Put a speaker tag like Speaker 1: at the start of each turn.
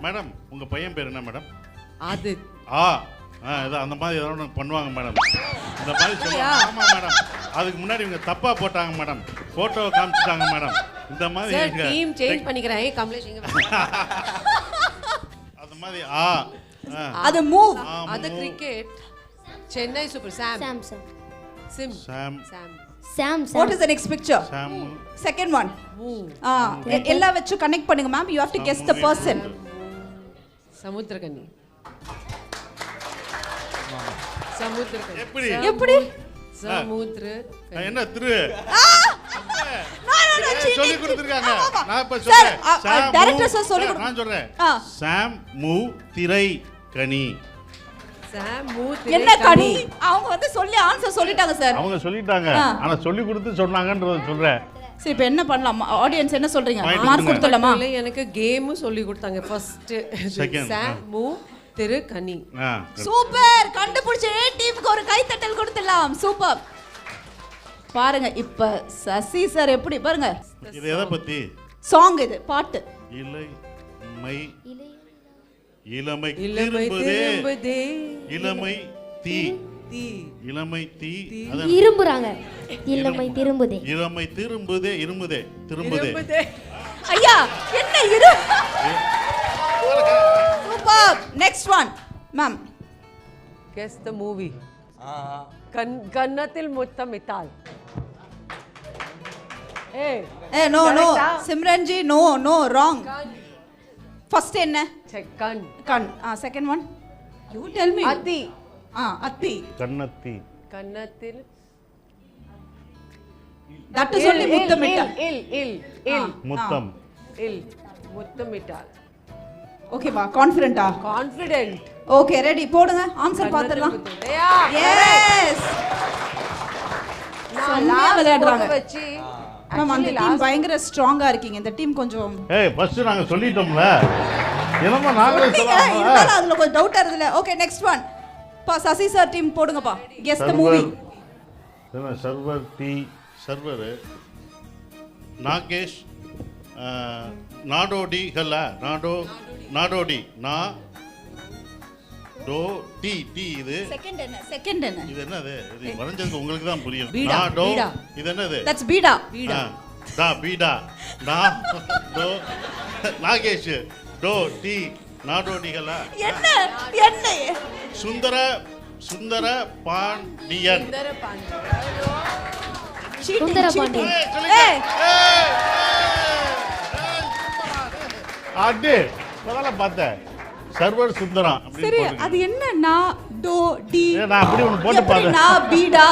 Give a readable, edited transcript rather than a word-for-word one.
Speaker 1: Madam உங்க பையன் பேர் என்ன மேடம்?
Speaker 2: அது
Speaker 1: ஏதோ அந்த மாதிரி ஏதோ ஒன்று பண்ணுவாங்க மேடம். இந்த மாதிரி சொல்லுவாங்க. ஆமா மேடம், அதுக்கு முன்னாடி இவங்க தப்பா போட்டாங்க மேடம், போட்டோவை காமிச்சிட்டாங்க மேடம். இந்த மாதிரி
Speaker 2: சார் டீம் சேஞ்ச் பண்ணிக்கிறேன். கமலேஷ் இங்க
Speaker 1: அந்த மாதிரி
Speaker 3: அது மூவ்.
Speaker 2: அது cricket. Chennai super Sam.
Speaker 4: Sam, Sam.
Speaker 2: Sim.
Speaker 1: Sam.
Speaker 2: Sam.
Speaker 4: Sam, Sam.
Speaker 3: What is the next picture?
Speaker 1: Sam.
Speaker 3: Second one.
Speaker 2: Move.
Speaker 3: எல்லா வெச்சு கனெக்ட் பண்ணுங்க ma'am. You have to guess the person.
Speaker 2: Samuthirakani. Samuthirakani.
Speaker 3: எப்படி?
Speaker 2: சமுத்திர
Speaker 1: என்ன திரு சொல்லி கொடுத்திருக்காங்க.
Speaker 3: ஆமா.
Speaker 1: நான் இப்ப
Speaker 3: Sir,
Speaker 1: சொல்றேன்.
Speaker 3: director sir சொல்லி கொடு.
Speaker 1: நான் சொல்றேன். சாம் மூ திரை கனி.
Speaker 2: சாம் மூ
Speaker 3: என்ன கனி? அவங்க வந்து சொல்லி ஆன்சர் சொல்லிட்டாங்க சார்.
Speaker 1: அவங்க சொல்லிட்டாங்க. ஆனா சொல்லி கொடுத்து சொன்னாங்கன்றத சொல்றேன்.
Speaker 3: சரி இப்போ என்ன பண்ணலாம்? ஆடியன்ஸ் என்ன சொல்றீங்க?
Speaker 1: Point
Speaker 3: மார்க் கொடுத்துடலாமா?
Speaker 2: இல்ல எனக்கு கேம் சொல்லி கொடுத்தாங்க ஃபர்ஸ்ட்.
Speaker 1: Second.
Speaker 2: சாம் மூ திரு கனி.
Speaker 3: சூப்பர், கண்டுபிடிச்ச ஏ டீமுக்கு ஒரு கைத்தட்டல் கொடுத்துடலாம். சூப்பர். பாருங்க இப்ப சசி சார் எப்படி பாருங்க.
Speaker 1: இது எதை பத்தி?
Speaker 3: சாங் இது, பாட்டு.
Speaker 1: இளமை இளமை
Speaker 2: இளமை திரும்புதே.
Speaker 1: இளமை தீ.
Speaker 2: தீ.
Speaker 1: இளமை தீ.
Speaker 4: இரும்புறாங்க. இளமை திரும்புதே.
Speaker 1: இளமை திரும்புதே. இருமுதே திரும்புதே.
Speaker 3: ஐயா என்ன இரு. Super. Next one ma'am.
Speaker 2: Guess the movie. Kannathil Muthamittal.
Speaker 3: No Simran ji no wrong. First என்ன?
Speaker 2: கண்.
Speaker 3: கண். Second one you tell me.
Speaker 2: அத்தி.
Speaker 3: அத்தி.
Speaker 1: கண்ணத்தி.
Speaker 2: கன்னத்தில்
Speaker 3: தட்டு சொல்லி முத்தமிட்டால்.
Speaker 2: இல்
Speaker 1: முத்தம்.
Speaker 2: இல் முத்தமிட்டால்.
Speaker 3: ஓகேவா? கான்ஃபிடென்ட்டா?
Speaker 2: கான்ஃபிடென்ட்.
Speaker 3: ஓகே ரெடி, போடுங்க ஆன்சர் பாத்துடலாம். எஸ் செம்மையா விளையாடுறாங்க
Speaker 2: வச்சி
Speaker 3: மேம். அந்த டீம் பயங்கர ஸ்ட்ராங்கா இருக்கீங்க. இந்த டீம் கொஞ்சம்
Speaker 1: ஃபர்ஸ்ட் நாங்க சொல்லிட்டோம்ல. என்னமா நாங்களே
Speaker 3: இருந்தாலும்
Speaker 1: சொல்லலாம்.
Speaker 3: அதுல கொஞ்சம் டவுட்டா இருக்குல்ல. Okay next one. பா சசி சார் டீம் போடுங்கப்பா. Guess the movie.
Speaker 1: சர்வர் டி சர்வர் நாகேஷ் நாடோடி ஹல்ல நாடோடி நா டோ டி டி. இது
Speaker 3: செகண்ட் என்ன? செகண்ட் என்ன?
Speaker 1: இது என்னது? இது வரைஞ்சது உங்களுக்கு தான் புரியும்.
Speaker 2: பீடா,
Speaker 1: நாடோ.
Speaker 2: பீடா.
Speaker 1: இது என்னது?
Speaker 3: தட்ஸ் பீடா.
Speaker 1: பீடா நா டோ நாகேஷ் டோ டி நாடோடி ஹல்ல.
Speaker 3: என்ன
Speaker 1: சுந்தர பாண்டியன்.
Speaker 4: சுந்தர பாண்டியன்.
Speaker 1: அடே முதல்ல பார்த்தேன். சர்வர் சுந்தரம்.
Speaker 3: சரி அது என்ன? நா டோ டி.
Speaker 1: நான் அப்படி ஒன்னு போட்டு பார்த்தேன்.
Speaker 3: நா பீடா